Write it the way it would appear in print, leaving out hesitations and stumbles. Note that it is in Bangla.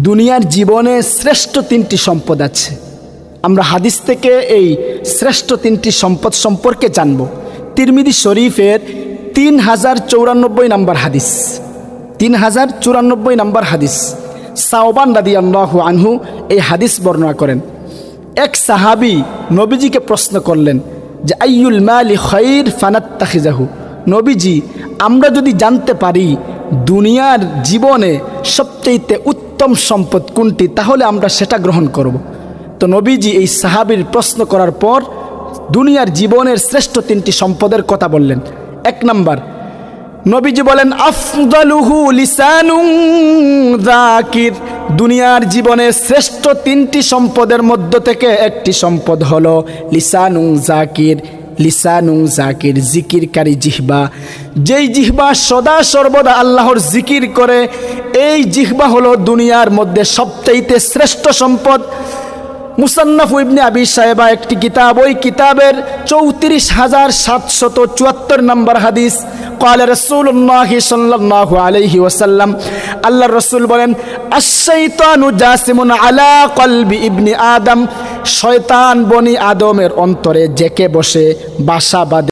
দুনিয়ার জীবনে শ্রেষ্ঠ তিনটি সম্পদ আছে। আমরা হাদিস থেকে এই শ্রেষ্ঠ তিনটি সম্পদ সম্পর্কে জানব। তিরমিজি শরীফের 3094 নম্বর হাদিস, 3094 নম্বর হাদিস। সাওবান রাদিয়াল্লাহু আনহু এই হাদিস বর্ণনা করেন। এক সাহাবী নবীজিকে প্রশ্ন করলেন যে আইয়ুল মালি খায়র ফানাত্তাখিজাহু, নবীজি আমরা যদি জানতে পারি দুনিয়ার জীবনে সবচেয়ে উত্তম সম্পদ কোনটি, তাহলে আমরা সেটা গ্রহণ করব। তো নবীজি এই সাহাবীর প্রশ্ন করার পর দুনিয়ার জীবনের শ্রেষ্ঠ তিনটি সম্পদের কথা বললেন। এক নাম্বার, নবীজি বলেন আফদালুহু লিসানুন যাকির, দুনিয়ার জীবনে শ্রেষ্ঠ তিনটি সম্পদের মধ্য থেকে একটি সম্পদ হলো লিসানুন যাকির। লিসানুন যাকির, জিকিরকারী জিহ্বা। যেই জিহ্বা সদা সর্বদা আল্লাহর জিকির করে, এই জিহ্বা হলো দুনিয়ার মধ্যে সবচাইতে শ্রেষ্ঠ সম্পদ। মুসান্নাফ ইবনে আবি শায়বা একটি কিতাব, ওই কিতাবের 34774 নম্বর হাদিস। ক্বালা রাসূলুল্লাহ সাল্লাল্লাহু আলাইহি ওয়াসাল্লাম, আল্লাহর রাসূল বলেন আশ-শাইতানু জাসিমুন আলা কলবি ইবনি আদম, শয়তান বনি আদমের অন্তরে জেকে বসে বাসা বাঁধে।